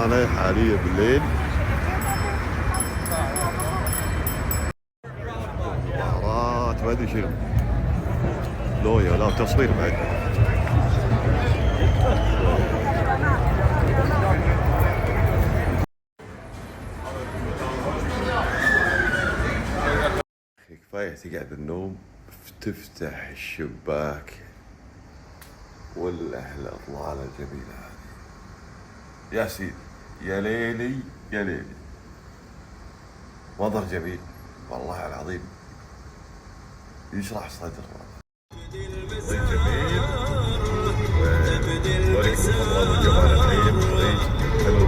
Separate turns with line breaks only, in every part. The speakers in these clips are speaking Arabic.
أنا حاليا بالليل بهارات ما أدري شنو لويا لا تصوير بعد. كفاية تقعد بالنوم تفتح الشباك والأحلى إطلالة الجميلة هذه يا سيدي يا ليلي يا ليلي. منظر جميل والله العظيم يشرح صدر. طريق جميل ولكم الخضراء والجمال الحين طريق حلو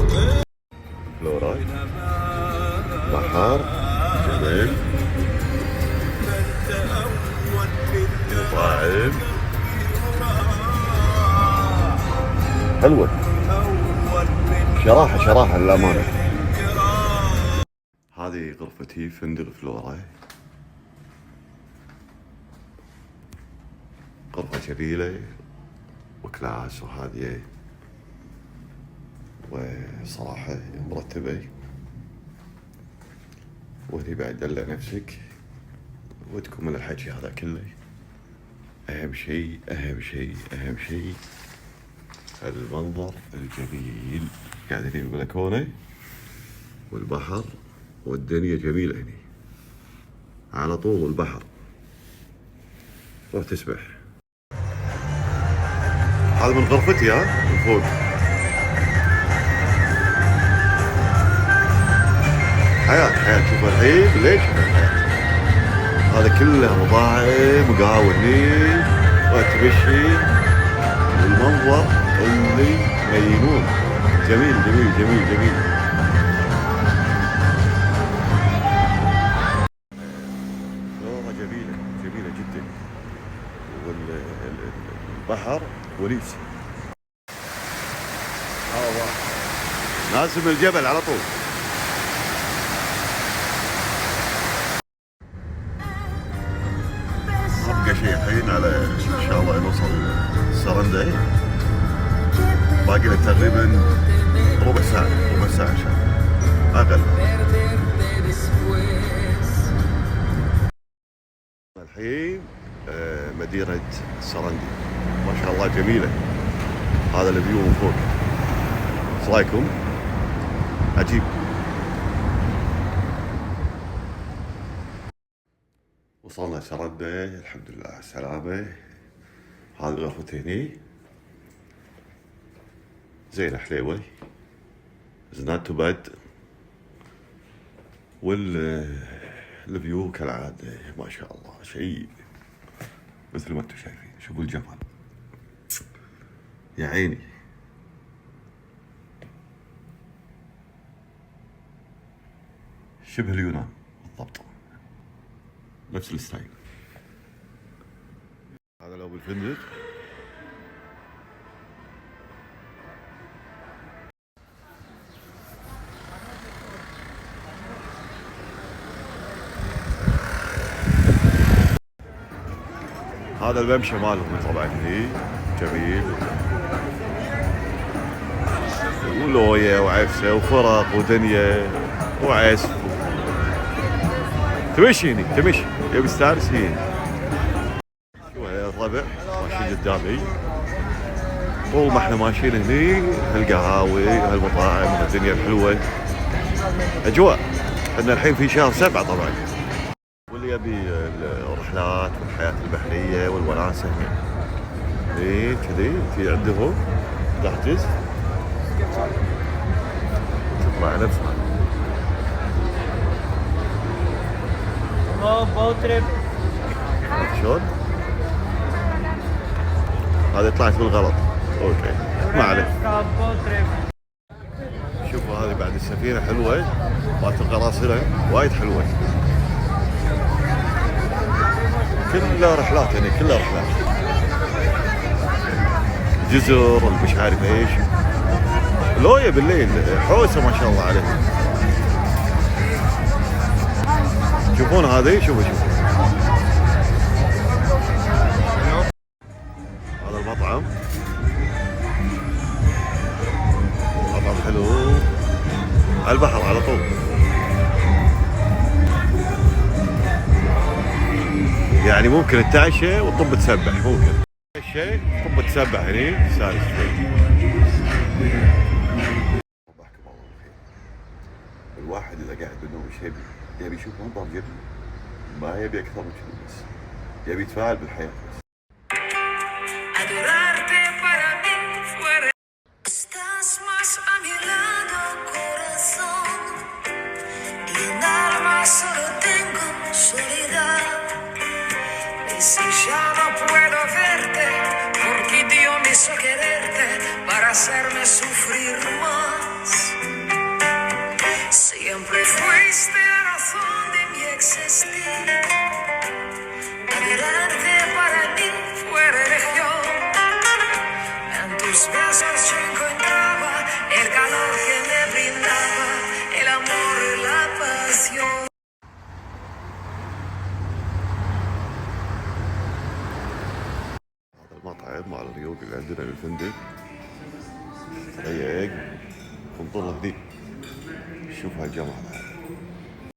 فلورات بحر جميل مطاعم حلوة شراحة للأمانة. هذه غرفتي فندق فلورا، غرفة جميلة وكلاس وهادية وصراحة مرتبة، وهني بعد دلع نفسك وتكمل الحكي هذا كله. أهم شيء المنظر الجميل، قاعدين بالبلكونة والبحر والدنيا جميلة هني على طول البحر، روح تسبح. هذا من غرفتي من فوق. حياة شوف الحين ليش هذا كله مطاعم وقهوة هني وتمشي والمنظر اللي مجنون جميل. جميلة جدا والبحر ونيس نازل من الجبل على طول. أبقى شيء الحين على إن شاء الله نوصل سرندة، باقي لنا تقريبا ربع ساعة إن شاء الله أقل. الحين مدينة سرندي ما شاء الله جميلة، هذا الفيو من فوق. ايش رايكم؟ عجيب. وصلنا سرندة الحمد لله على السلامة. هذه غرفتي هني زينة حليوة زنات باد، والفيو كالعادة ما شاء الله شيء مثل ما انتم شايفين. شوفوا الجبل يا عيني. شبه اليونان بالضبط، نفس الستايل. هذا لو بالفندق هذا الممشى مالهم طبعا هني جميل، ولوية وعفسة وفرق ودنيا وعزف. تمشي هني يبي يستانس هني. شو الربع ماشيين قدامي، طول ما احنا ماشيين هني هالقهاوي هالمطاعم هالدنيا الحلوة اجواء. احنا الحين في شهر 7 طبعا، واللي يبي الرحلات والحياة البحرية والوناسة هني كذي في عندهم تحجز تطلع نفسها. شلون؟ هذه طلعت بالغلط. اوكي ما عليه. شوفوا هذه بعد السفينة حلوة مالت القراصنة وايد حلوة. كلها رحلات يعني كلها رحلات جزر مش عارف ايش. لويا بالليل حوسه ما شاء الله عليه. تشوفون هذه شوفوا هذا المطعم، مطعم حلو ممكن التعشى وتطب تسبح، ممكن الشيء طب تسبح هني سالس شوي. صباحكم الله بالخير. الواحد اذا قاعد بالنوم ايش يبي يشوف منظر جميل، ما يبي اكثر من كذا، بس يبي يتفاعل بالحياه بس.
Solo tengo soledad y si ya no puedo verte porque Dios me hizo quererte para hacerme sufrir más. Siempre fuiste la razón de mi existir. Adorarte para mí fue religión. En tus besos yo encontraba el calor que me brindaba el amor y la pasión.
المطعم مع الريوق اللي عندنا بالفندق ريق، انطر ذي شوف هالجمال.